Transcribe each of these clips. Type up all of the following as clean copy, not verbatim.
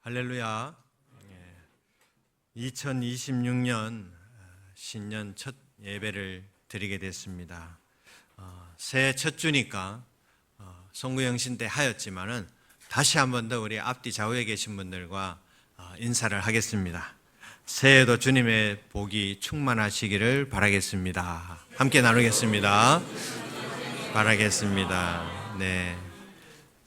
할렐루야. 2026년 신년 첫 예배를 드리게 됐습니다. 새해 첫 주니까 송구영신 때 하였지만은 다시 한 번 더 우리 앞뒤 좌우에 계신 분들과 인사를 하겠습니다. 새해에도 주님의 복이 충만하시기를 바라겠습니다. 함께 나누겠습니다. 바라겠습니다. 네.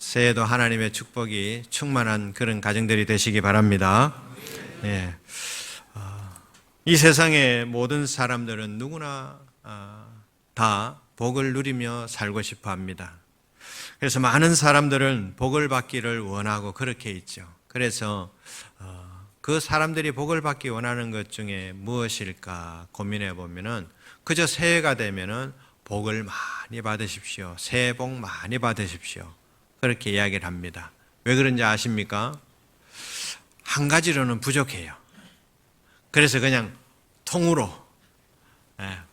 새해도 하나님의 축복이 충만한 그런 가정들이 되시기 바랍니다. 네. 이 세상의 모든 사람들은 누구나 다 복을 누리며 살고 싶어 합니다. 그래서 많은 사람들은 복을 받기를 원하고 그렇게 있죠. 그래서 그 사람들이 복을 받기 원하는 것 중에 무엇일까 고민해 보면은 그저 새해가 되면은 복을 많이 받으십시오. 새해 복 많이 받으십시오. 그렇게 이야기를 합니다. 왜 그런지 아십니까? 한 가지로는 부족해요. 그래서 그냥 통으로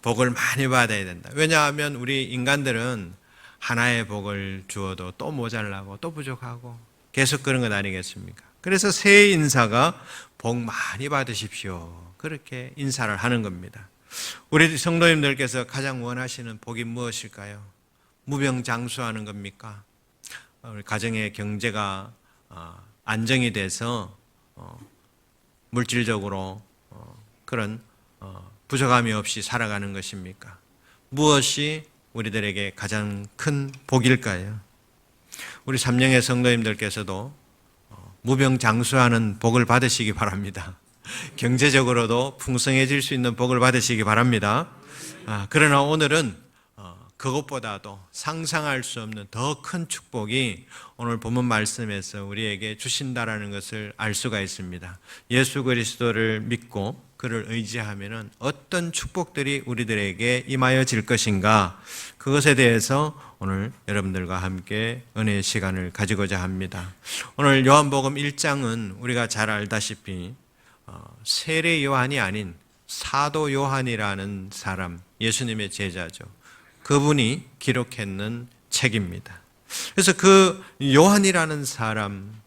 복을 많이 받아야 된다. 왜냐하면 우리 인간들은 하나의 복을 주어도 또 모자라고 또 부족하고 계속 그런 것 아니겠습니까? 그래서 새해 인사가 복 많이 받으십시오. 그렇게 인사를 하는 겁니다. 우리 성도님들께서 가장 원하시는 복이 무엇일까요? 무병장수하는 겁니까? 우리 가정의 경제가 안정이 돼서 물질적으로 그런 부족함이 없이 살아가는 것입니까? 무엇이 우리들에게 가장 큰 복일까요? 우리 삼령의 성도님들께서도 무병장수하는 복을 받으시기 바랍니다. 경제적으로도 풍성해질 수 있는 복을 받으시기 바랍니다. 그러나 오늘은 그것보다도 상상할 수 없는 더 큰 축복이 오늘 본문 말씀에서 우리에게 주신다라는 것을 알 수가 있습니다. 예수 그리스도를 믿고 그를 의지하면은 어떤 축복들이 우리들에게 임하여질 것인가, 그것에 대해서 오늘 여러분들과 함께 은혜의 시간을 가지고자 합니다. 오늘 요한복음 1장은 우리가 잘 알다시피 세례 요한이 아닌 사도 요한이라는 사람, 예수님의 제자죠. 그분이 기록했는 책입니다. 그래서 그 요한이라는 사람,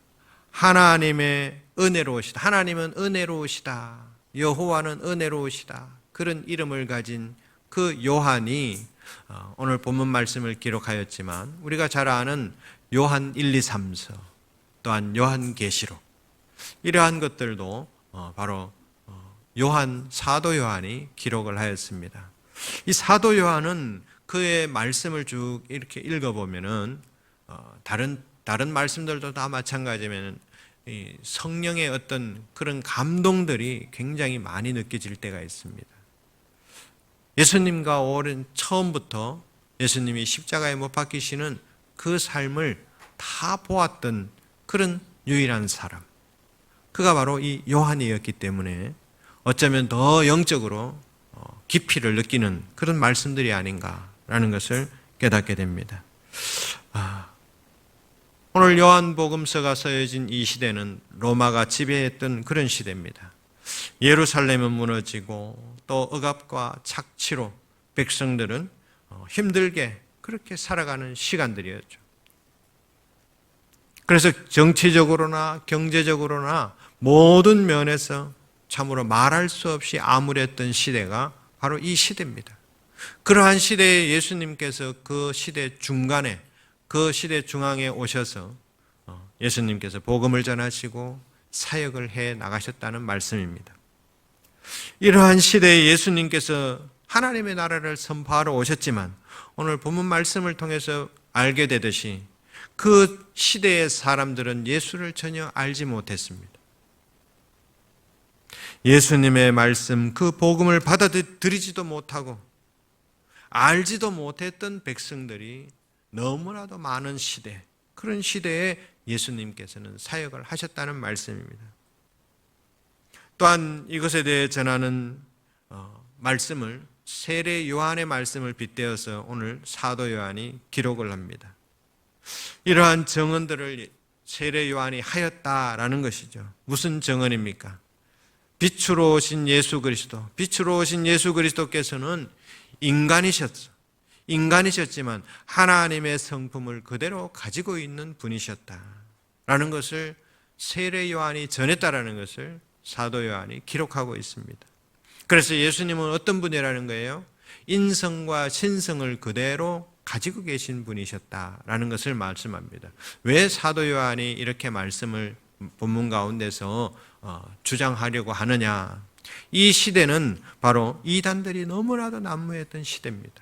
하나님의 은혜로우시다, 하나님은 은혜로우시다, 여호와는 은혜로우시다, 그런 이름을 가진 그 요한이 오늘 본문 말씀을 기록하였지만 우리가 잘 아는 요한 1, 2, 3서 또한 요한계시록, 이러한 것들도 바로 요한, 사도 요한이 기록을 하였습니다. 이 사도 요한은 그의 말씀을 쭉 이렇게 읽어보면은 다른 말씀들도 다 마찬가지면 이 성령의 어떤 그런 감동들이 굉장히 많이 느껴질 때가 있습니다. 예수님과 오랜 처음부터 예수님이 십자가에 못 박히시는 그 삶을 다 보았던 그런 유일한 사람, 그가 바로 이 요한이었기 때문에 어쩌면 더 영적으로 깊이를 느끼는 그런 말씀들이 아닌가라는 것을 깨닫게 됩니다. 오늘 요한복음서가 써여진 이 시대는 로마가 지배했던 그런 시대입니다. 예루살렘은 무너지고 또 억압과 착취로 백성들은 힘들게 그렇게 살아가는 시간들이었죠. 그래서 정치적으로나 경제적으로나 모든 면에서 참으로 말할 수 없이 암울했던 시대가 바로 이 시대입니다. 그러한 시대에 예수님께서 그 시대 중간에, 그 시대 중앙에 오셔서 예수님께서 복음을 전하시고 사역을 해 나가셨다는 말씀입니다. 이러한 시대에 예수님께서 하나님의 나라를 선포하러 오셨지만 오늘 본문 말씀을 통해서 알게 되듯이 그 시대의 사람들은 예수를 전혀 알지 못했습니다. 예수님의 말씀, 그 복음을 받아들이지도 못하고 알지도 못했던 백성들이 너무나도 많은 시대, 그런 시대에 예수님께서는 사역을 하셨다는 말씀입니다. 또한 이것에 대해 전하는 말씀을 세례 요한의 말씀을 빗대어서 오늘 사도 요한이 기록을 합니다. 이러한 증언들을 세례 요한이 하였다라는 것이죠. 무슨 증언입니까? 빛으로 오신 예수 그리스도, 빛으로 오신 예수 그리스도께서는 인간이셨지만 하나님의 성품을 그대로 가지고 있는 분이셨다라는 것을 세례 요한이 전했다라는 것을 사도 요한이 기록하고 있습니다. 그래서 예수님은 어떤 분이라는 거예요? 인성과 신성을 그대로 가지고 계신 분이셨다라는 것을 말씀합니다. 왜 사도 요한이 이렇게 말씀을 본문 가운데서 주장하려고 하느냐? 이 시대는 바로 이단들이 너무나도 난무했던 시대입니다.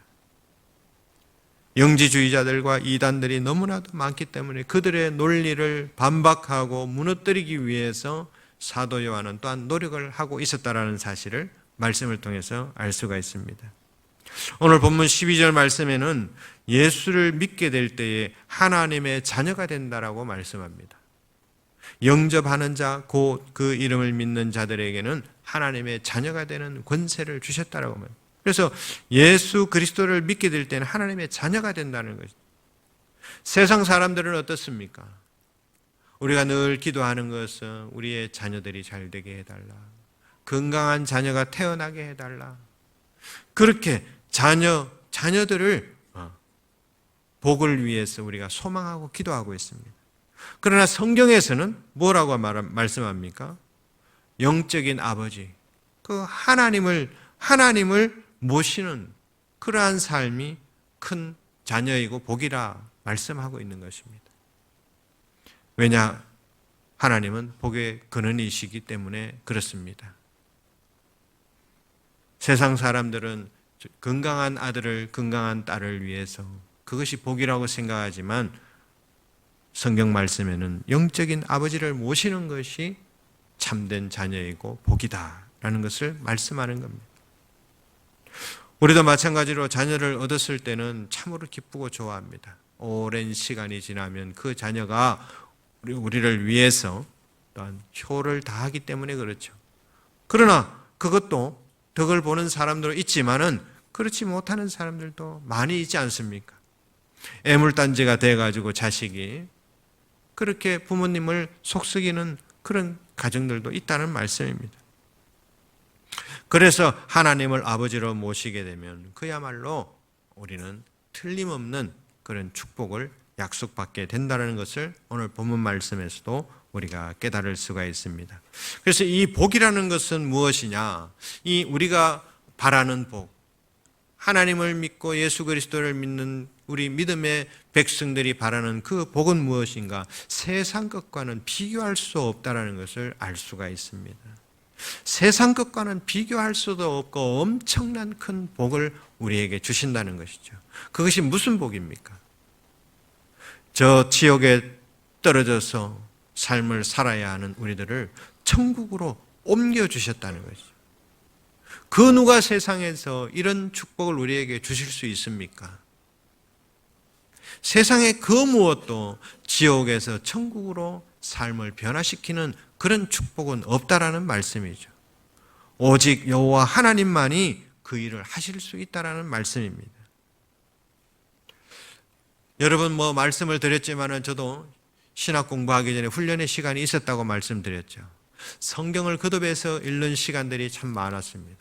영지주의자들과 이단들이 너무나도 많기 때문에 그들의 논리를 반박하고 무너뜨리기 위해서 사도 요한은 또한 노력을 하고 있었다라는 사실을 말씀을 통해서 알 수가 있습니다. 오늘 본문 12절 말씀에는 예수를 믿게 될 때에 하나님의 자녀가 된다라고 말씀합니다. 영접하는 자, 곧 그 이름을 믿는 자들에게는 하나님의 자녀가 되는 권세를 주셨다라고 말합니다. 그래서 예수 그리스도를 믿게 될 때는 하나님의 자녀가 된다는 것이죠. 세상 사람들은 어떻습니까? 우리가 늘 기도하는 것은 우리의 자녀들이 잘 되게 해달라. 건강한 자녀가 태어나게 해달라. 그렇게 자녀들을 복을 위해서 우리가 소망하고 기도하고 있습니다. 그러나 성경에서는 뭐라고 말씀합니까? 영적인 아버지, 그 하나님을 모시는 그러한 삶이 큰 자녀이고 복이라 말씀하고 있는 것입니다. 왜냐? 하나님은 복의 근원이시기 때문에 그렇습니다. 세상 사람들은 건강한 아들을, 건강한 딸을 위해서 그것이 복이라고 생각하지만 성경 말씀에는 영적인 아버지를 모시는 것이 참된 자녀이고 복이다라는 것을 말씀하는 겁니다. 우리도 마찬가지로 자녀를 얻었을 때는 참으로 기쁘고 좋아합니다. 오랜 시간이 지나면 그 자녀가 우리를 위해서 또한 효를 다하기 때문에 그렇죠. 그러나 그것도 덕을 보는 사람도 있지만은 그렇지 못하는 사람들도 많이 있지 않습니까? 애물단지가 돼가지고 자식이 그렇게 부모님을 속썩이는 그런 가정들도 있다는 말씀입니다. 그래서 하나님을 아버지로 모시게 되면 그야말로 우리는 틀림없는 그런 축복을 약속받게 된다는 것을 오늘 본문 말씀에서도 우리가 깨달을 수가 있습니다. 그래서 이 복이라는 것은 무엇이냐? 이 우리가 바라는 복, 하나님을 믿고 예수 그리스도를 믿는 우리 믿음의 백성들이 바라는 그 복은 무엇인가? 세상 것과는 비교할 수 없다는 것을 알 수가 있습니다. 세상 것과는 비교할 수도 없고 엄청난 큰 복을 우리에게 주신다는 것이죠. 그것이 무슨 복입니까? 저 지옥에 떨어져서 삶을 살아야 하는 우리들을 천국으로 옮겨주셨다는 것이죠. 그 누가 세상에서 이런 축복을 우리에게 주실 수 있습니까? 세상의 그 무엇도 지옥에서 천국으로 삶을 변화시키는 그런 축복은 없다라는 말씀이죠. 오직 여호와 하나님만이 그 일을 하실 수 있다라는 말씀입니다. 여러분 말씀을 드렸지만은 저도 신학 공부하기 전에 훈련의 시간이 있었다고 말씀드렸죠. 성경을 거듭해서 읽는 시간들이 참 많았습니다.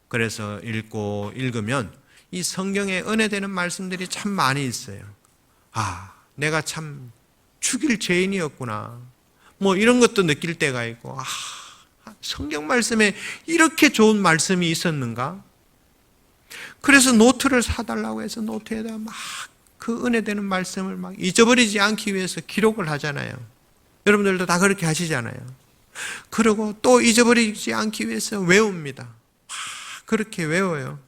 그래서 읽으면 이 성경에 은혜되는 말씀들이 참 많이 있어요. 내가 참 죽일 죄인이었구나. 이런 것도 느낄 때가 있고, 성경 말씀에 이렇게 좋은 말씀이 있었는가? 그래서 노트를 사달라고 해서 노트에다 막 그 은혜되는 말씀을 막 잊어버리지 않기 위해서 기록을 하잖아요. 여러분들도 다 그렇게 하시잖아요. 그리고 또 잊어버리지 않기 위해서 외웁니다. 그렇게 외워요.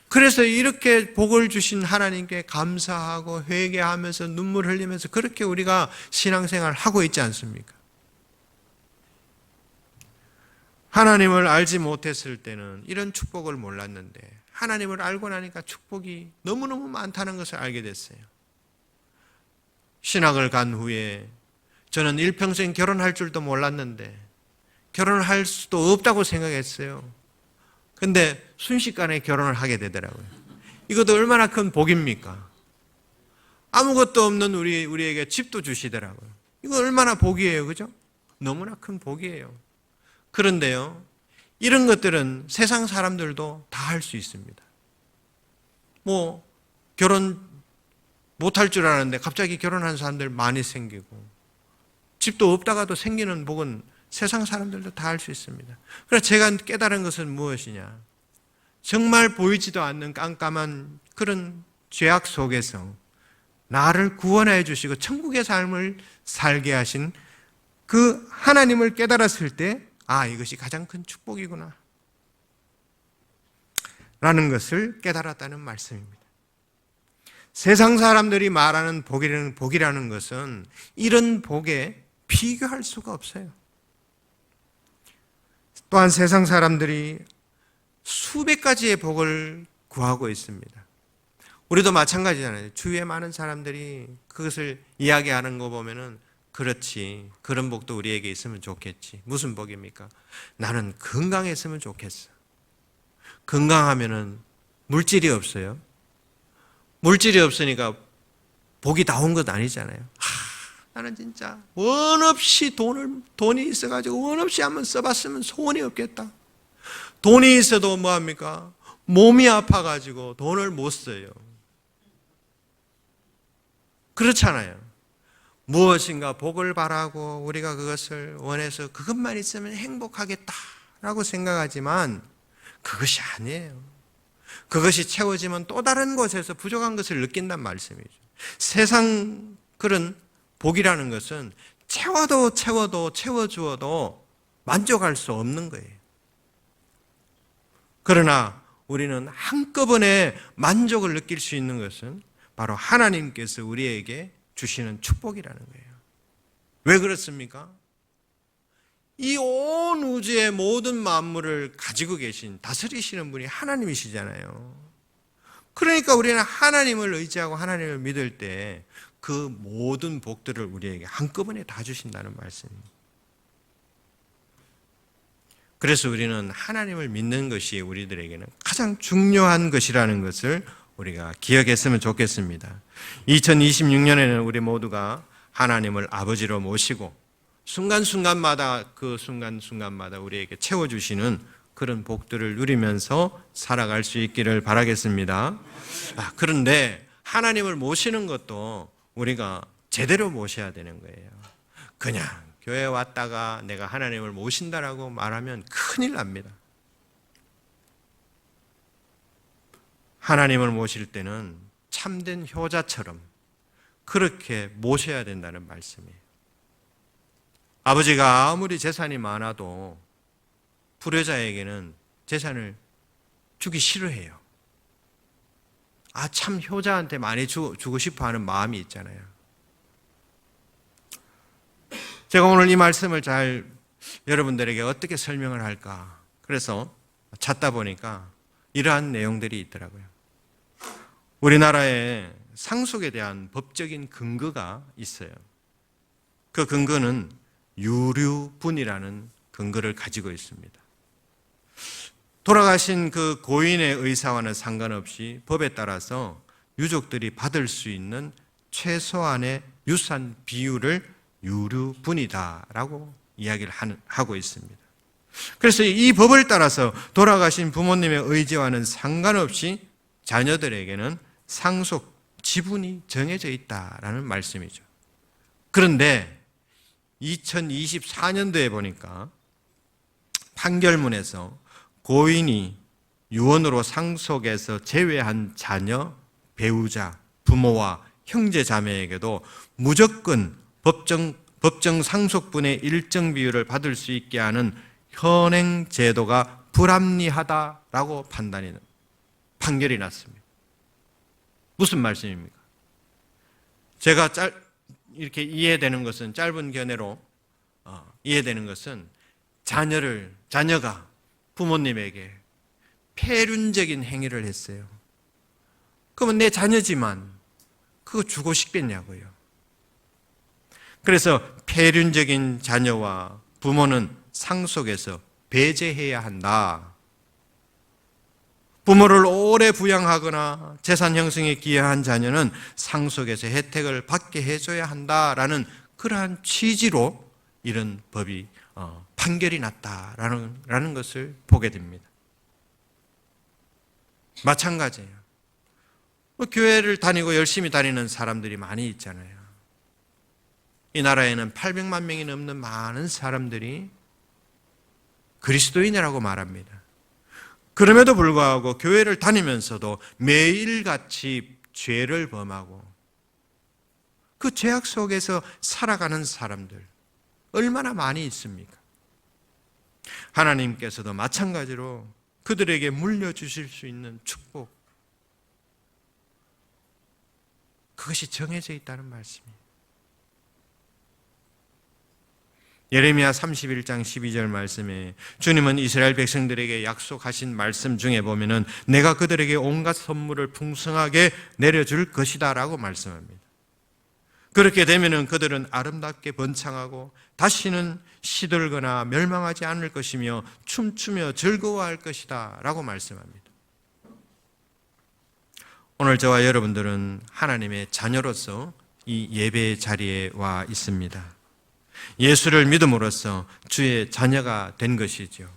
그래서 이렇게 복을 주신 하나님께 감사하고 회개하면서 눈물 흘리면서 그렇게 우리가 신앙생활을 하고 있지 않습니까? 하나님을 알지 못했을 때는 이런 축복을 몰랐는데 하나님을 알고 나니까 축복이 너무너무 많다는 것을 알게 됐어요. 신학을 간 후에 저는 일평생 결혼할 줄도 몰랐는데 결혼을 할 수도 없다고 생각했어요. 근데 순식간에 결혼을 하게 되더라고요. 이것도 얼마나 큰 복입니까? 아무것도 없는 우리에게 집도 주시더라고요. 이거 얼마나 복이에요, 그죠? 너무나 큰 복이에요. 그런데요, 이런 것들은 세상 사람들도 다 할 수 있습니다. 결혼 못할 줄 알았는데 갑자기 결혼한 사람들 많이 생기고, 집도 없다가도 생기는 복은 세상 사람들도 다 알 수 있습니다. 그래서 제가 깨달은 것은 무엇이냐? 정말 보이지도 않는 깜깜한 그런 죄악 속에서 나를 구원해 주시고 천국의 삶을 살게 하신 그 하나님을 깨달았을 때, 아, 이것이 가장 큰 축복이구나 라는 것을 깨달았다는 말씀입니다. 세상 사람들이 말하는 복이라는 것은 이런 복에 비교할 수가 없어요. 또한 세상 사람들이 수백 가지의 복을 구하고 있습니다. 우리도 마찬가지잖아요. 주위에 많은 사람들이 그것을 이야기하는 거 보면은 그렇지, 그런 복도 우리에게 있으면 좋겠지. 무슨 복입니까? 나는 건강했으면 좋겠어. 건강하면은 물질이 없어요. 물질이 없으니까 복이 다 온 것 아니잖아요. 나는 진짜 원 없이 돈이 있어가지고 원 없이 한번 써봤으면 소원이 없겠다. 돈이 있어도 뭐합니까? 몸이 아파가지고 돈을 못 써요. 그렇잖아요. 무엇인가 복을 바라고 우리가 그것을 원해서 그것만 있으면 행복하겠다라고 생각하지만 그것이 아니에요. 그것이 채워지면 또 다른 곳에서 부족한 것을 느낀단 말씀이죠. 세상 그런 복이라는 것은 채워주어도 만족할 수 없는 거예요. 그러나 우리는 한꺼번에 만족을 느낄 수 있는 것은 바로 하나님께서 우리에게 주시는 축복이라는 거예요. 왜 그렇습니까? 이 온 우주의 모든 만물을 가지고 계신, 다스리시는 분이 하나님이시잖아요. 그러니까 우리는 하나님을 의지하고 하나님을 믿을 때 그 모든 복들을 우리에게 한꺼번에 다 주신다는 말씀입니다. 그래서 우리는 하나님을 믿는 것이 우리들에게는 가장 중요한 것이라는 것을 우리가 기억했으면 좋겠습니다. 2026년에는 우리 모두가 하나님을 아버지로 모시고 순간순간마다 그 순간순간마다 우리에게 채워주시는 그런 복들을 누리면서 살아갈 수 있기를 바라겠습니다. 그런데 하나님을 모시는 것도 우리가 제대로 모셔야 되는 거예요. 그냥 교회 왔다가 내가 하나님을 모신다라고 말하면 큰일 납니다. 하나님을 모실 때는 참된 효자처럼 그렇게 모셔야 된다는 말씀이에요. 아버지가 아무리 재산이 많아도 불효자에게는 재산을 주기 싫어해요. 참 효자한테 많이 주고 싶어 하는 마음이 있잖아요. 제가 오늘 이 말씀을 잘 여러분들에게 어떻게 설명을 할까? 그래서 찾다 보니까 이러한 내용들이 있더라고요. 우리나라에 상속에 대한 법적인 근거가 있어요. 그 근거는 유류분이라는 근거를 가지고 있습니다. 돌아가신 그 고인의 의사와는 상관없이 법에 따라서 유족들이 받을 수 있는 최소한의 유산 비율을 유류분이다라고 이야기를 하고 있습니다. 그래서 이 법을 따라서 돌아가신 부모님의 의지와는 상관없이 자녀들에게는 상속 지분이 정해져 있다라는 말씀이죠. 그런데 2024년도에 보니까 판결문에서 고인이 유언으로 상속에서 제외한 자녀, 배우자, 부모와 형제 자매에게도 무조건 법정 상속분의 일정 비율을 받을 수 있게 하는 현행 제도가 불합리하다라고 판결이 났습니다. 무슨 말씀입니까? 제가 이렇게 이해되는 것은, 짧은 견해로 이해되는 것은 자녀가 부모님에게 폐륜적인 행위를 했어요. 그러면 내 자녀지만 그거 주고 싶겠냐고요. 그래서 폐륜적인 자녀와 부모는 상속에서 배제해야 한다. 부모를 오래 부양하거나 재산 형성에 기여한 자녀는 상속에서 혜택을 받게 해줘야 한다라는 그러한 취지로 이런 법이 판결이 났다라는 것을 보게 됩니다. 마찬가지예요. 교회를 다니고 열심히 다니는 사람들이 많이 있잖아요. 이 나라에는 800만 명이 넘는 많은 사람들이 그리스도인이라고 말합니다. 그럼에도 불구하고 교회를 다니면서도 매일같이 죄를 범하고 그 죄악 속에서 살아가는 사람들 얼마나 많이 있습니까? 하나님께서도 마찬가지로 그들에게 물려주실 수 있는 축복, 그것이 정해져 있다는 말씀이에요. 예레미야 31장 12절 말씀에 주님은 이스라엘 백성들에게 약속하신 말씀 중에 보면은 내가 그들에게 온갖 선물을 풍성하게 내려줄 것이다 라고 말씀합니다. 그렇게 되면은 그들은 아름답게 번창하고 다시는 시들거나 멸망하지 않을 것이며 춤추며 즐거워할 것이다 라고 말씀합니다. 오늘 저와 여러분들은 하나님의 자녀로서 이 예배 자리에 와 있습니다. 예수를 믿음으로써 주의 자녀가 된 것이죠.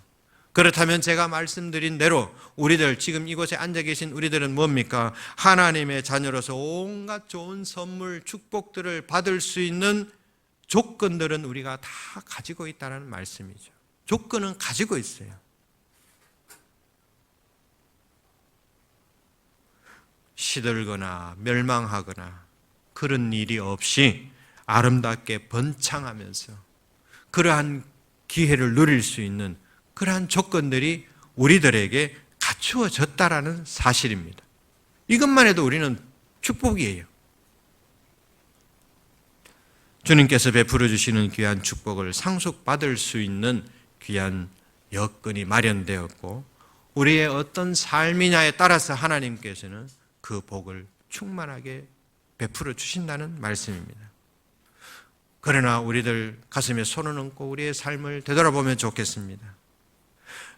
그렇다면 제가 말씀드린 대로 우리들, 지금 이곳에 앉아 계신 우리들은 뭡니까? 하나님의 자녀로서 온갖 좋은 선물, 축복들을 받을 수 있는 조건들은 우리가 다 가지고 있다는 말씀이죠. 조건은 가지고 있어요. 시들거나 멸망하거나 그런 일이 없이 아름답게 번창하면서 그러한 기회를 누릴 수 있는 그러한 조건들이 우리들에게 갖추어졌다라는 사실입니다. 이것만 해도 우리는 축복이에요. 주님께서 베풀어 주시는 귀한 축복을 상속받을 수 있는 귀한 여건이 마련되었고 우리의 어떤 삶이냐에 따라서 하나님께서는 그 복을 충만하게 베풀어 주신다는 말씀입니다. 그러나 우리들 가슴에 손을 얹고 우리의 삶을 되돌아보면 좋겠습니다.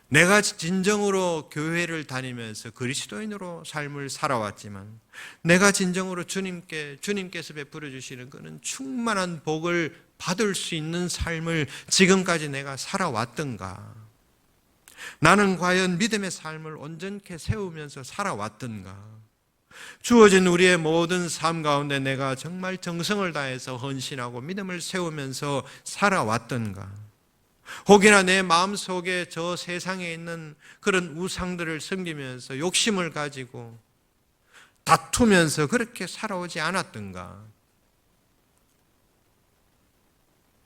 내가 진정으로 교회를 다니면서 그리스도인으로 삶을 살아왔지만 내가 진정으로 주님께서 베풀어 주시는 그는 충만한 복을 받을 수 있는 삶을 지금까지 내가 살아왔던가? 나는 과연 믿음의 삶을 온전케 세우면서 살아왔던가? 주어진 우리의 모든 삶 가운데 내가 정말 정성을 다해서 헌신하고 믿음을 세우면서 살아왔던가? 혹이나 내 마음속에 저 세상에 있는 그런 우상들을 섬기면서 욕심을 가지고 다투면서 그렇게 살아오지 않았던가?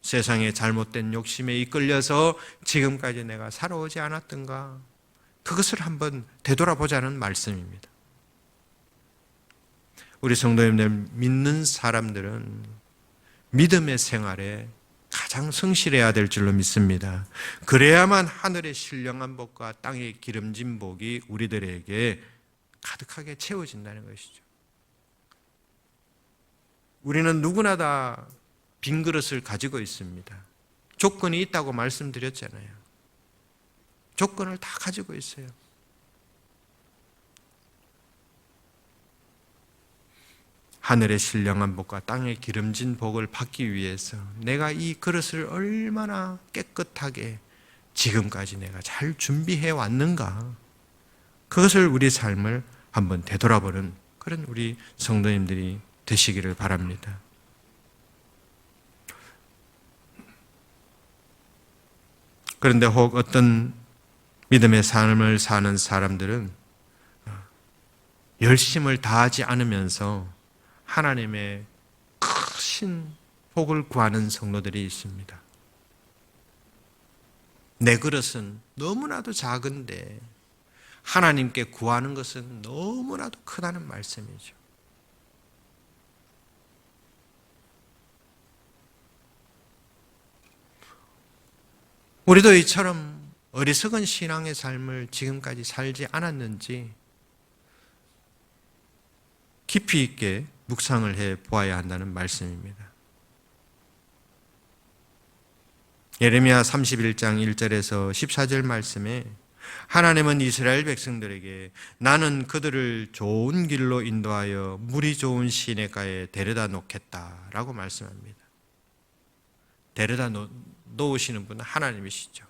세상의 잘못된 욕심에 이끌려서 지금까지 내가 살아오지 않았던가? 그것을 한번 되돌아보자는 말씀입니다. 우리 성도님들, 믿는 사람들은 믿음의 생활에 가장 성실해야 될 줄로 믿습니다. 그래야만 하늘의 신령한 복과 땅의 기름진 복이 우리들에게 가득하게 채워진다는 것이죠. 우리는 누구나 다 빈 그릇을 가지고 있습니다. 조건이 있다고 말씀드렸잖아요. 조건을 다 가지고 있어요. 하늘의 신령한 복과 땅의 기름진 복을 받기 위해서 내가 이 그릇을 얼마나 깨끗하게 지금까지 내가 잘 준비해 왔는가? 그것을 우리 삶을 한번 되돌아보는 그런 우리 성도님들이 되시기를 바랍니다. 그런데 혹 어떤 믿음의 삶을 사는 사람들은 열심을 다하지 않으면서 하나님의 크신 복을 구하는 성도들이 있습니다. 내 그릇은 너무나도 작은데 하나님께 구하는 것은 너무나도 크다는 말씀이죠. 우리도 이처럼 어리석은 신앙의 삶을 지금까지 살지 않았는지 깊이 있게 묵상을 해 보아야 한다는 말씀입니다. 예레미야 31장 1절에서 14절 말씀에 하나님은 이스라엘 백성들에게 나는 그들을 좋은 길로 인도하여 물이 좋은 시냇가에 데려다 놓겠다라고 말씀합니다. 데려다 놓으시는 분은 하나님이시죠.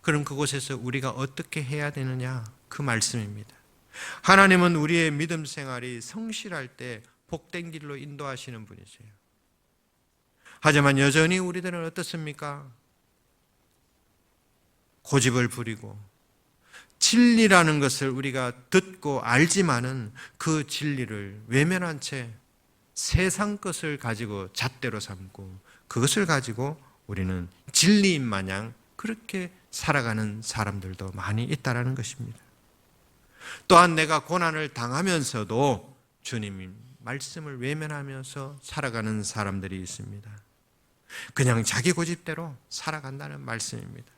그럼 그곳에서 우리가 어떻게 해야 되느냐? 그 말씀입니다. 하나님은 우리의 믿음 생활이 성실할 때 복된 길로 인도하시는 분이세요. 하지만 여전히 우리들은 어떻습니까? 고집을 부리고 진리라는 것을 우리가 듣고 알지만은 그 진리를 외면한 채 세상 것을 가지고 잣대로 삼고 그것을 가지고 우리는 진리인 마냥 그렇게 살아가는 사람들도 많이 있다는 것입니다. 또한 내가 고난을 당하면서도 주님 말씀을 외면하면서 살아가는 사람들이 있습니다. 그냥 자기 고집대로 살아간다는 말씀입니다.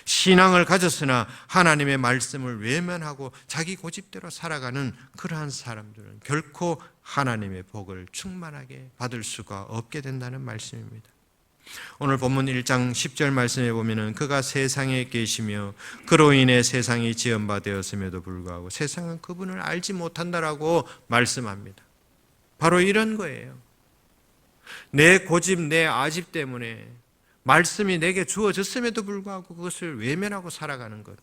신앙을 가졌으나 하나님의 말씀을 외면하고 자기 고집대로 살아가는 그러한 사람들은 결코 하나님의 복을 충만하게 받을 수가 없게 된다는 말씀입니다. 오늘 본문 1장 10절 말씀에 보면은 그가 세상에 계시며 그로 인해 세상이 지은 바 되었음에도 불구하고 세상은 그분을 알지 못한다라고 말씀합니다. 바로 이런 거예요. 내 고집, 내 아집 때문에 말씀이 내게 주어졌음에도 불구하고 그것을 외면하고 살아가는 것.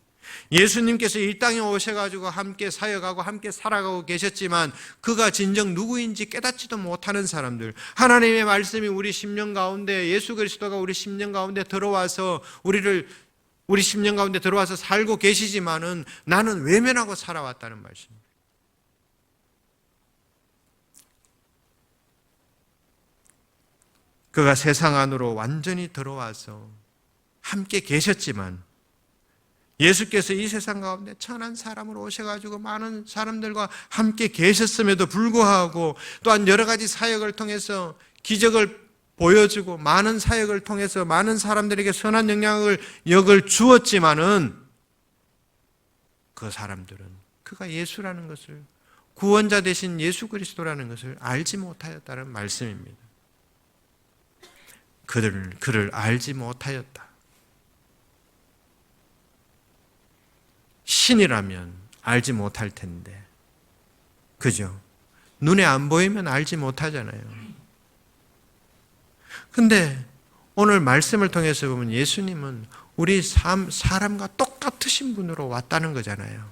예수님께서 이 땅에 오셔가지고 함께 사역하고 함께 살아가고 계셨지만 그가 진정 누구인지 깨닫지도 못하는 사람들, 하나님의 말씀이 우리 심령 가운데, 예수 그리스도가 우리 심령 가운데 들어와서 우리 심령 가운데 들어와서 살고 계시지만은 나는 외면하고 살아왔다는 말씀입니다. 그가 세상 안으로 완전히 들어와서 함께 계셨지만 예수께서 이 세상 가운데 천한 사람으로 오셔가지고 많은 사람들과 함께 계셨음에도 불구하고 또한 여러 가지 사역을 통해서 기적을 보여주고 많은 사역을 통해서 많은 사람들에게 선한 영향을 주었지만은 그 사람들은 그가 예수라는 것을, 구원자 되신 예수 그리스도라는 것을 알지 못하였다는 말씀입니다. 그를 알지 못하였다. 신이라면 알지 못할 텐데, 그죠? 눈에 안 보이면 알지 못하잖아요. 근데 오늘 말씀을 통해서 보면 예수님은 우리 사람과 똑같으신 분으로 왔다는 거잖아요.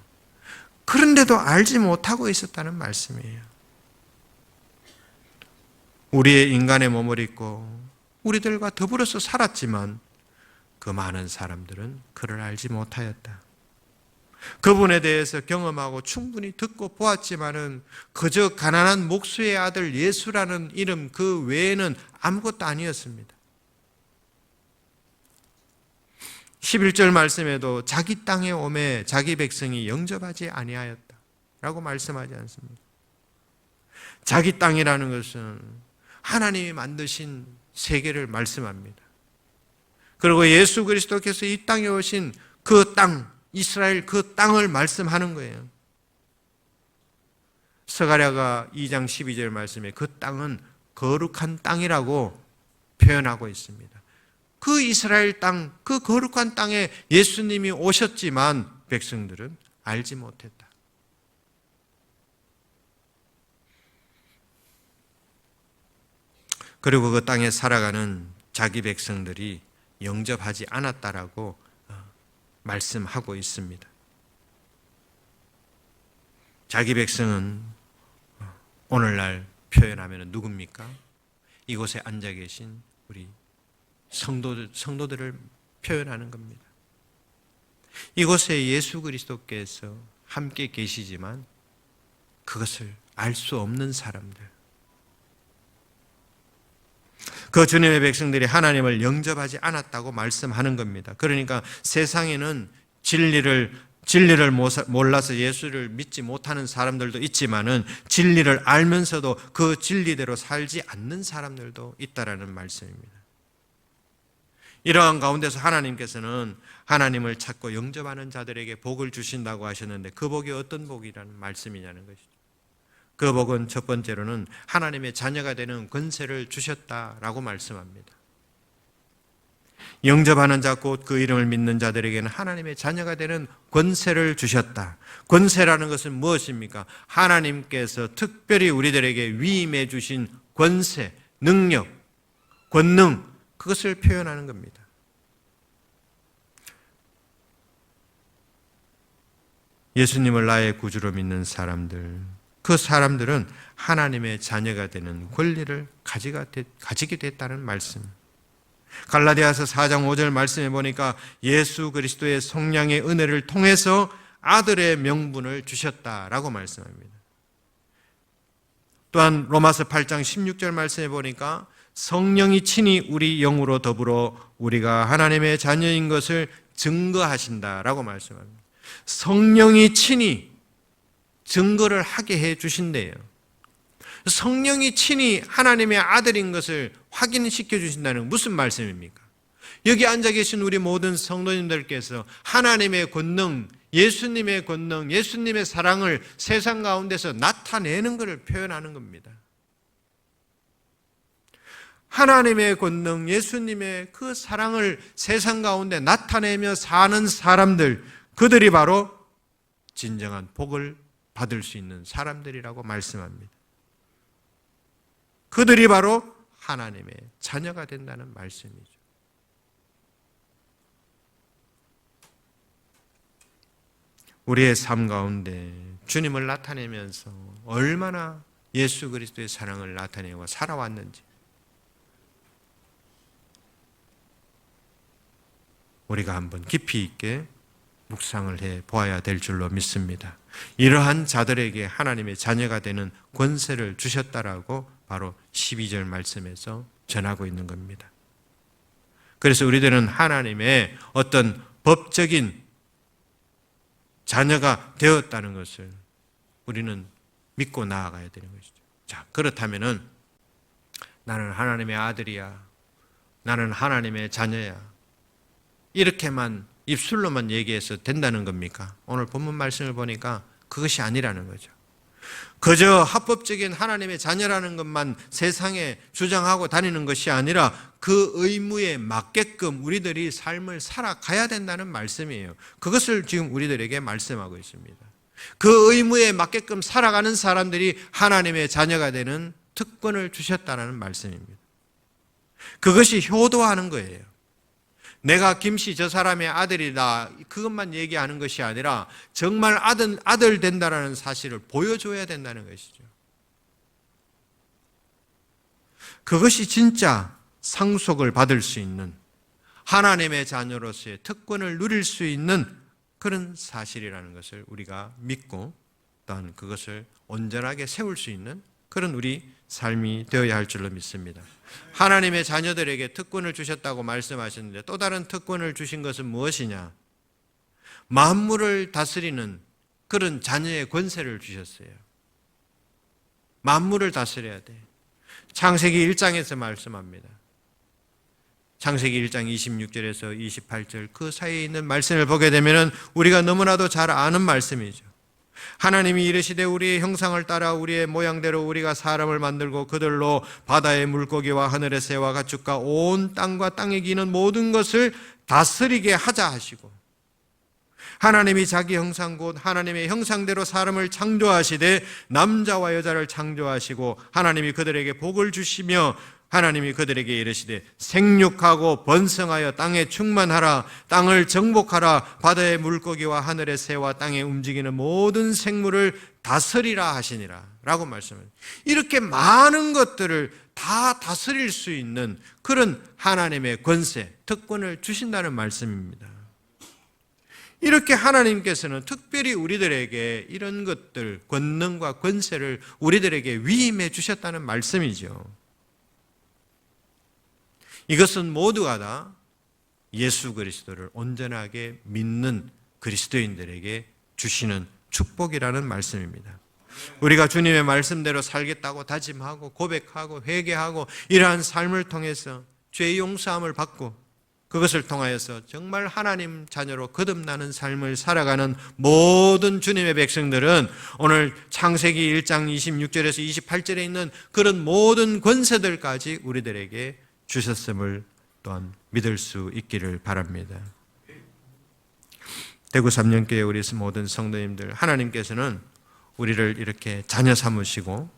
그런데도 알지 못하고 있었다는 말씀이에요. 우리의 인간의 몸을 입고 우리들과 더불어서 살았지만 그 많은 사람들은 그를 알지 못하였다. 그분에 대해서 경험하고 충분히 듣고 보았지만은 그저 가난한 목수의 아들 예수라는 이름 그 외에는 아무것도 아니었습니다. 11절 말씀에도 자기 땅에 오매 자기 백성이 영접하지 아니하였다 라고 말씀하지 않습니다. 자기 땅이라는 것은 하나님이 만드신 세계를 말씀합니다. 그리고 예수 그리스도께서 이 땅에 오신 그 땅, 이스라엘 그 땅을 말씀하는 거예요. 스가랴가 2장 12절 말씀에 그 땅은 거룩한 땅이라고 표현하고 있습니다. 그 이스라엘 땅, 그 거룩한 땅에 예수님이 오셨지만 백성들은 알지 못했다. 그리고 그 땅에 살아가는 자기 백성들이 영접하지 않았다라고 말씀하고 있습니다. 자기 백성은 오늘날 표현하면 누굽니까? 이곳에 앉아 계신 우리 성도들을 표현하는 겁니다. 이곳에 예수 그리스도께서 함께 계시지만 그것을 알 수 없는 사람들, 그 주님의 백성들이 하나님을 영접하지 않았다고 말씀하는 겁니다. 그러니까 세상에는 진리를 몰라서 예수를 믿지 못하는 사람들도 있지만은 진리를 알면서도 그 진리대로 살지 않는 사람들도 있다라는 말씀입니다. 이러한 가운데서 하나님께서는 하나님을 찾고 영접하는 자들에게 복을 주신다고 하셨는데 그 복이 어떤 복이라는 말씀이냐는 것이죠. 그 복은 첫 번째로는 하나님의 자녀가 되는 권세를 주셨다라고 말씀합니다. 영접하는 자 곧 그 이름을 믿는 자들에게는 하나님의 자녀가 되는 권세를 주셨다. 권세라는 것은 무엇입니까? 하나님께서 특별히 우리들에게 위임해 주신 권세, 능력, 권능, 그것을 표현하는 겁니다. 예수님을 나의 구주로 믿는 사람들, 그 사람들은 하나님의 자녀가 되는 권리를 가지게 됐다는 말씀. 갈라디아서 4장 5절 말씀해 보니까 예수 그리스도의 성령의 은혜를 통해서 아들의 명분을 주셨다라고 말씀합니다. 또한 로마서 8장 16절 말씀해 보니까 성령이 친히 우리 영으로 더불어 우리가 하나님의 자녀인 것을 증거하신다라고 말씀합니다. 성령이 친히 증거를 하게 해 주신대요. 성령이 친히 하나님의 아들인 것을 확인시켜 주신다는 무슨 말씀입니까? 여기 앉아 계신 우리 모든 성도님들께서 하나님의 권능, 예수님의 권능, 예수님의 사랑을 세상 가운데서 나타내는 것을 표현하는 겁니다. 하나님의 권능, 예수님의 그 사랑을 세상 가운데 나타내며 사는 사람들, 그들이 바로 진정한 복을 받을 수 있는 사람들이라고 말씀합니다. 그들이 바로 하나님의 자녀가 된다는 말씀이죠. 우리의 삶 가운데 주님을 나타내면서 얼마나 예수 그리스도의 사랑을 나타내고 살아왔는지 우리가 한번 깊이 있게 묵상을 해 보아야 될 줄로 믿습니다. 이러한 자들에게 하나님의 자녀가 되는 권세를 주셨다라고 바로 12절 말씀에서 전하고 있는 겁니다. 그래서 우리들은 하나님의 어떤 법적인 자녀가 되었다는 것을 우리는 믿고 나아가야 되는 것이죠. 자, 그렇다면은 나는 하나님의 아들이야. 나는 하나님의 자녀야. 이렇게만 입술로만 얘기해서 된다는 겁니까? 오늘 본문 말씀을 보니까 그것이 아니라는 거죠. 그저 합법적인 하나님의 자녀라는 것만 세상에 주장하고 다니는 것이 아니라 그 의무에 맞게끔 우리들이 삶을 살아가야 된다는 말씀이에요. 그것을 지금 우리들에게 말씀하고 있습니다. 그 의무에 맞게끔 살아가는 사람들이 하나님의 자녀가 되는 특권을 주셨다는 말씀입니다. 그것이 효도하는 거예요. 내가 김씨 저 사람의 아들이다 그것만 얘기하는 것이 아니라 정말 아들 된다라는 사실을 보여줘야 된다는 것이죠. 그것이 진짜 상속을 받을 수 있는 하나님의 자녀로서의 특권을 누릴 수 있는 그런 사실이라는 것을 우리가 믿고 또한 그것을 온전하게 세울 수 있는 그런 우리 삶이 되어야 할 줄로 믿습니다. 하나님의 자녀들에게 특권을 주셨다고 말씀하셨는데 또 다른 특권을 주신 것은 무엇이냐? 만물을 다스리는 그런 자녀의 권세를 주셨어요. 만물을 다스려야 돼. 창세기 1장에서 말씀합니다. 창세기 1장 26절에서 28절 그 사이에 있는 말씀을 보게 되면 우리가 너무나도 잘 아는 말씀이죠. 하나님이 이르시되 우리의 형상을 따라 우리의 모양대로 우리가 사람을 만들고 그들로 바다의 물고기와 하늘의 새와 가축과 온 땅과 땅에 기는 모든 것을 다스리게 하자 하시고 하나님이 자기 형상 곧 하나님의 형상대로 사람을 창조하시되 남자와 여자를 창조하시고 하나님이 그들에게 복을 주시며 하나님이 그들에게 이르시되 생육하고 번성하여 땅에 충만하라 땅을 정복하라 바다의 물고기와 하늘의 새와 땅에 움직이는 모든 생물을 다스리라 하시니라 라고 말씀합니다. 이렇게 많은 것들을 다 다스릴 수 있는 그런 하나님의 권세, 특권을 주신다는 말씀입니다. 이렇게 하나님께서는 특별히 우리들에게 이런 것들, 권능과 권세를 우리들에게 위임해 주셨다는 말씀이죠. 이것은 모두가 다 예수 그리스도를 온전하게 믿는 그리스도인들에게 주시는 축복이라는 말씀입니다. 우리가 주님의 말씀대로 살겠다고 다짐하고 고백하고 회개하고 이러한 삶을 통해서 죄 용서함을 받고 그것을 통하여서 정말 하나님 자녀로 거듭나는 삶을 살아가는 모든 주님의 백성들은 오늘 창세기 1장 26절에서 28절에 있는 그런 모든 권세들까지 우리들에게 주셨음을 또한 믿을 수 있기를 바랍니다. 대구 3년교회 우리 모든 성도님들, 하나님께서는 우리를 이렇게 자녀 삼으시고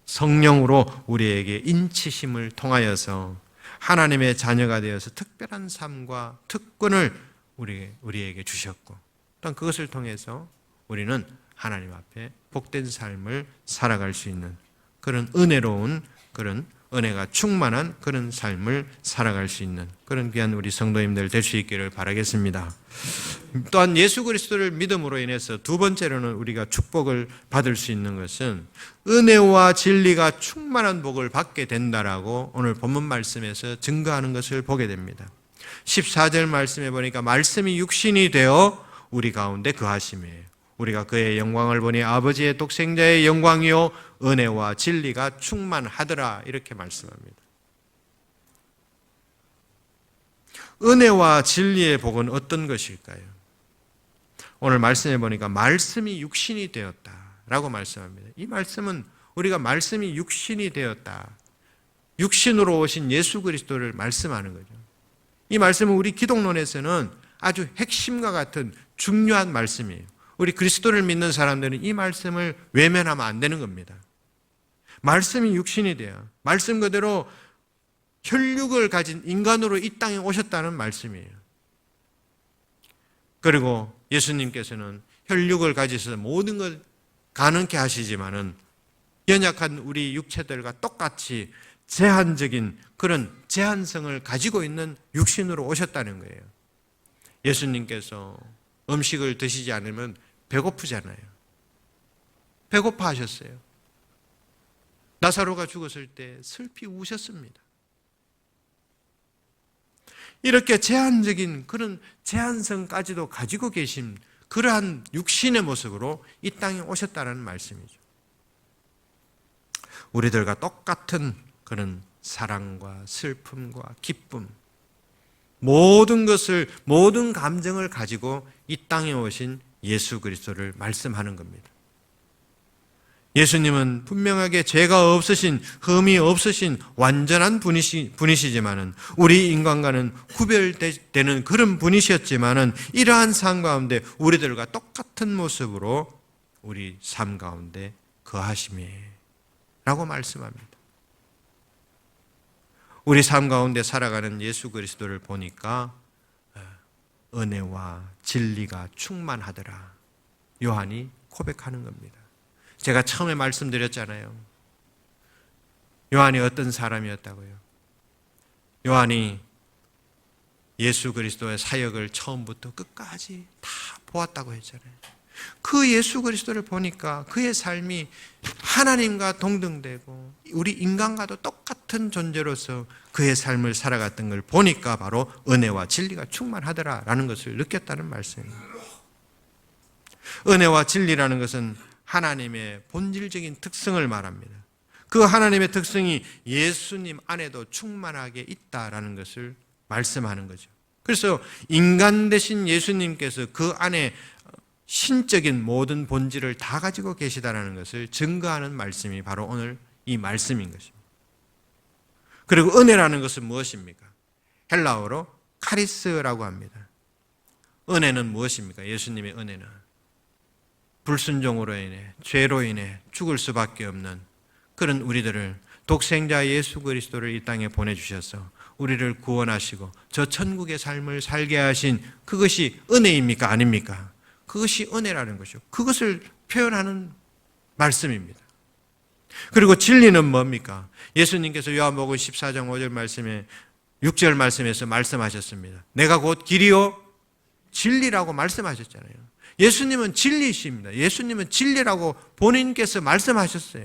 성령으로 우리에게 인치심을 통하여서 하나님의 자녀가 되어서 특별한 삶과 특권을 우리에게 주셨고 또한 그것을 통해서 우리는 하나님 앞에 복된 삶을 살아갈 수 있는 그런 은혜로운 그런 은혜가 충만한 그런 삶을 살아갈 수 있는 그런 귀한 우리 성도님들 될 수 있기를 바라겠습니다. 또한 예수 그리스도를 믿음으로 인해서 두 번째로는 우리가 축복을 받을 수 있는 것은 은혜와 진리가 충만한 복을 받게 된다라고 오늘 본문 말씀에서 증거하는 것을 보게 됩니다. 14절 말씀에 보니까 말씀이 육신이 되어 우리 가운데 거하심이에요. 우리가 그의 영광을 보니 아버지의 독생자의 영광이요 은혜와 진리가 충만하더라 이렇게 말씀합니다. 은혜와 진리의 복은 어떤 것일까요? 오늘 말씀해 보니까 말씀이 육신이 되었다라고 말씀합니다. 이 말씀은 우리가 말씀이 육신이 되었다, 육신으로 오신 예수 그리스도를 말씀하는 거죠. 이 말씀은 우리 기독론에서는 아주 핵심과 같은 중요한 말씀이에요. 우리 그리스도를 믿는 사람들은 이 말씀을 외면하면 안 되는 겁니다. 말씀이 육신이 돼요. 말씀 그대로 혈육을 가진 인간으로 이 땅에 오셨다는 말씀이에요. 그리고 예수님께서는 혈육을 가지셔서 모든 걸 가능케 하시지만은 연약한 우리 육체들과 똑같이 제한적인 그런 제한성을 가지고 있는 육신으로 오셨다는 거예요. 예수님께서 음식을 드시지 않으면 배고프잖아요. 배고파 하셨어요. 나사로가 죽었을 때 슬피 우셨습니다. 이렇게 제한적인 그런 제한성까지도 가지고 계신 그러한 육신의 모습으로 이 땅에 오셨다는 말씀이죠. 우리들과 똑같은 그런 사랑과 슬픔과 기쁨, 모든 것을, 모든 감정을 가지고 이 땅에 오신 예수 그리스도를 말씀하는 겁니다. 예수님은 분명하게 죄가 없으신, 흠이 없으신 완전한 분이시지만은 우리 인간과는 구별되는 그런 분이셨지만은 이러한 삶 가운데 우리들과 똑같은 모습으로 우리 삶 가운데 거하심이라고 말씀합니다. 우리 삶 가운데 살아가는 예수 그리스도를 보니까 은혜와 진리가 충만하더라. 요한이 고백하는 겁니다. 제가 처음에 말씀드렸잖아요. 요한이 어떤 사람이었다고요? 요한이 예수 그리스도의 사역을 처음부터 끝까지 다 보았다고 했잖아요. 그 예수 그리스도를 보니까 그의 삶이 하나님과 동등되고 우리 인간과도 똑같은 존재로서 그의 삶을 살아갔던 걸 보니까 바로 은혜와 진리가 충만하더라라는 것을 느꼈다는 말씀입니다. 은혜와 진리라는 것은 하나님의 본질적인 특성을 말합니다. 그 하나님의 특성이 예수님 안에도 충만하게 있다라는 것을 말씀하는 거죠. 그래서 인간 되신 예수님께서 그 안에 신적인 모든 본질을 다 가지고 계시다는 것을 증거하는 말씀이 바로 오늘 이 말씀인 것입니다. 그리고 은혜라는 것은 무엇입니까? 헬라어로 카리스라고 합니다. 은혜는 무엇입니까? 예수님의 은혜는 불순종으로 인해, 죄로 인해 죽을 수밖에 없는 그런 우리들을 독생자 예수 그리스도를 이 땅에 보내주셔서 우리를 구원하시고 저 천국의 삶을 살게 하신 그것이 은혜입니까? 아닙니까? 그것이 은혜라는 것이죠. 그것을 표현하는 말씀입니다. 그리고 진리는 뭡니까? 예수님께서 요한복음 14장 5절 말씀에 6절 말씀에서 말씀하셨습니다. 내가 곧 길이요 진리라고 말씀하셨잖아요. 예수님은 진리이십니다. 예수님은 진리라고 본인께서 말씀하셨어요.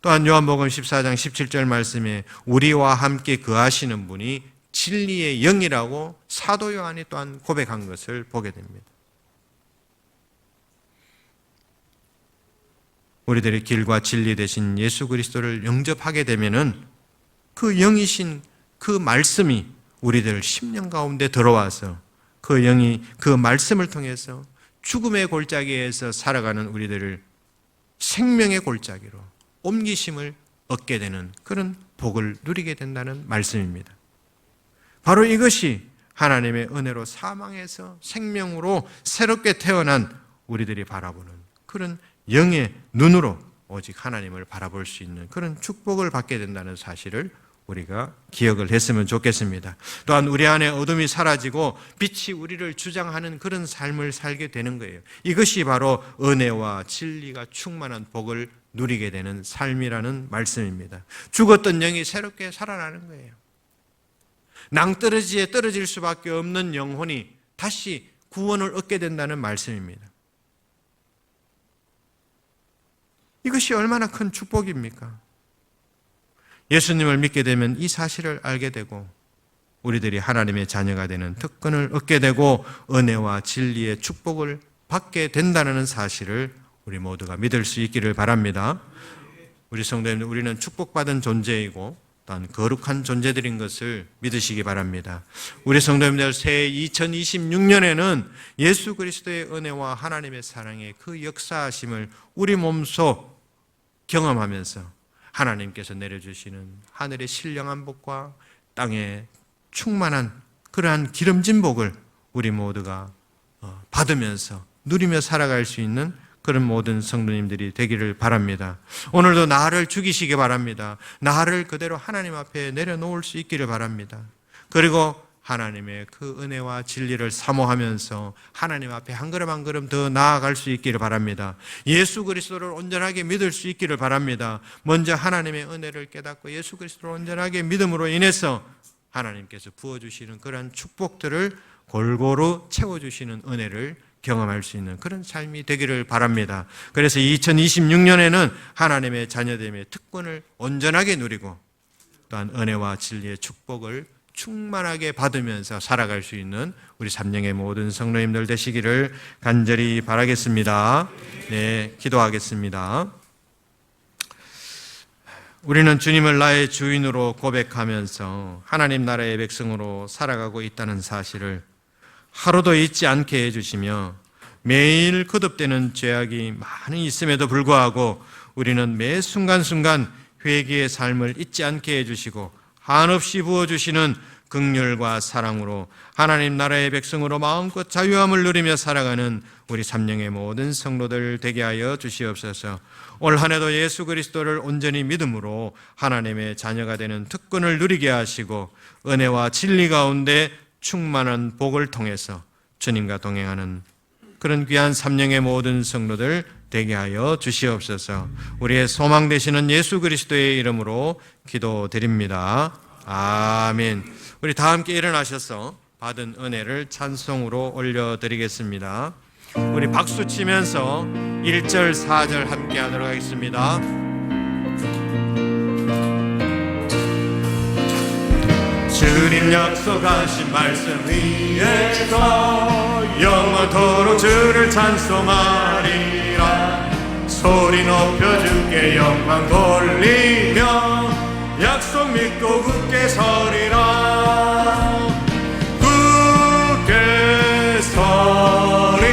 또한 요한복음 14장 17절 말씀에 우리와 함께 거하시는 분이 진리의 영이라고 사도 요한이 또한 고백한 것을 보게 됩니다. 우리들의 길과 진리 되신 예수 그리스도를 영접하게 되면은 그 영이신 그 말씀이 우리들 심령 가운데 들어와서 그 영이 그 말씀을 통해서 죽음의 골짜기에서 살아가는 우리들을 생명의 골짜기로 옮기심을 얻게 되는 그런 복을 누리게 된다는 말씀입니다. 바로 이것이 하나님의 은혜로 사망에서 생명으로 새롭게 태어난 우리들이 바라보는 그런 영의 눈으로 오직 하나님을 바라볼 수 있는 그런 축복을 받게 된다는 사실을 우리가 기억을 했으면 좋겠습니다. 또한 우리 안에 어둠이 사라지고 빛이 우리를 주장하는 그런 삶을 살게 되는 거예요. 이것이 바로 은혜와 진리가 충만한 복을 누리게 되는 삶이라는 말씀입니다. 죽었던 영이 새롭게 살아나는 거예요. 낭떠러지에 떨어질 수밖에 없는 영혼이 다시 구원을 얻게 된다는 말씀입니다. 이것이 얼마나 큰 축복입니까? 예수님을 믿게 되면 이 사실을 알게 되고 우리들이 하나님의 자녀가 되는 특권을 얻게 되고 은혜와 진리의 축복을 받게 된다는 사실을 우리 모두가 믿을 수 있기를 바랍니다. 우리 성도님들, 우리는 축복받은 존재이고 또한 거룩한 존재들인 것을 믿으시기 바랍니다. 우리 성도님들, 새해 2026년에는 예수 그리스도의 은혜와 하나님의 사랑의 그 역사하심을 우리 몸소 경험하면서 하나님께서 내려주시는 하늘의 신령한 복과 땅의 충만한 그러한 기름진 복을 우리 모두가 받으면서 누리며 살아갈 수 있는 그런 모든 성도님들이 되기를 바랍니다. 오늘도 나를 죽이시기 바랍니다. 나를 그대로 하나님 앞에 내려놓을 수 있기를 바랍니다. 그리고 하나님의 그 은혜와 진리를 사모하면서 하나님 앞에 한 걸음 한 걸음 더 나아갈 수 있기를 바랍니다. 예수 그리스도를 온전하게 믿을 수 있기를 바랍니다. 먼저 하나님의 은혜를 깨닫고 예수 그리스도를 온전하게 믿음으로 인해서 하나님께서 부어주시는 그런 축복들을 골고루 채워주시는 은혜를 경험할 수 있는 그런 삶이 되기를 바랍니다. 그래서 2026년에는 하나님의 자녀됨의 특권을 온전하게 누리고 또한 은혜와 진리의 축복을 충만하게 받으면서 살아갈 수 있는 우리 삼령의 모든 성도님들 되시기를 간절히 바라겠습니다. 네, 기도하겠습니다. 우리는 주님을 나의 주인으로 고백하면서 하나님 나라의 백성으로 살아가고 있다는 사실을 하루도 잊지 않게 해주시며 매일 거듭되는 죄악이 많이 있음에도 불구하고 우리는 매 순간순간 회개의 삶을 잊지 않게 해주시고 한없이 부어주시는 긍휼과 사랑으로 하나님 나라의 백성으로 마음껏 자유함을 누리며 살아가는 우리 삼령의 모든 성도들 되게 하여 주시옵소서. 올 한 해도 예수 그리스도를 온전히 믿음으로 하나님의 자녀가 되는 특권을 누리게 하시고 은혜와 진리 가운데 충만한 복을 통해서 주님과 동행하는 그런 귀한 삼령의 모든 성도들 되게 하여 주시옵소서. 우리의 소망 되시는 예수 그리스도의 이름으로 기도드립니다. 아멘. 우리 다 함께 일어나셔서 받은 은혜를 찬송으로 올려드리겠습니다. 우리 박수 치면서 1절 4절 함께 하도록 하겠습니다. 주님 약속하신 말씀 위에서 영원토록 주를 찬송하리라. 소리 높여 주께 영광 돌리며 약속 믿고 굳게 서리라. 굳게 서리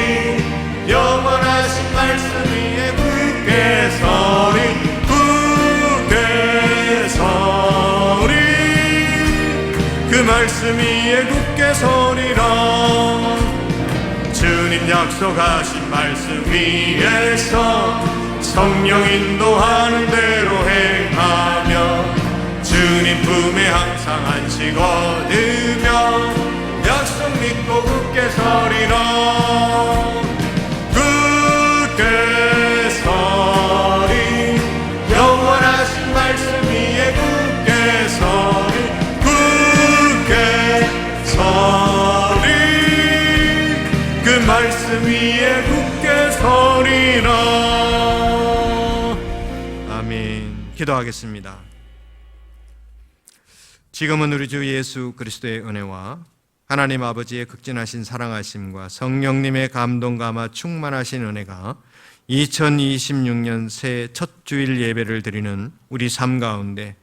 영원하신 말씀 위에 굳게 서리. 굳게 서리 그 말씀 위에 굳게 서리라. 주님 약속하신 말씀 위에서 성령 인도하는 대로 행하며 주님 품에 항상 안식 얻으며 약속 믿고 굳게 서리라. 굳게 서리 영원하신 말씀 위에 굳게 서리. 굳게 서리 그 말씀 위에 굳게 서리라. 아멘. 기도하겠습니다. 지금은 우리 주 예수 그리스도의 은혜와 하나님 아버지의 극진하신 사랑하심과 성령님의 감동 감화 충만하신 은혜가 2026년 새해 첫 주일 예배를 드리는 우리 삶 가운데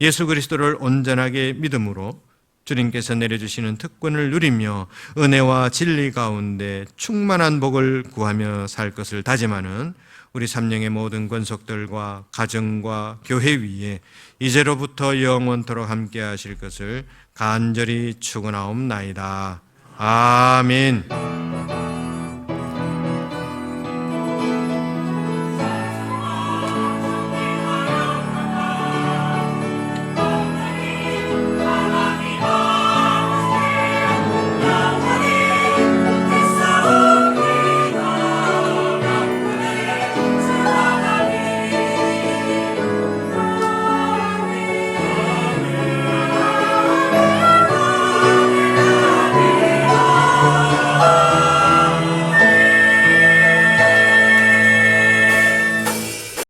예수 그리스도를 온전하게 믿음으로 주님께서 내려주시는 특권을 누리며 은혜와 진리 가운데 충만한 복을 구하며 살 것을 다짐하는 우리 삼령의 모든 권속들과 가정과 교회 위에 이제로부터 영원토록 함께 하실 것을 간절히 축원하옵나이다. 아멘.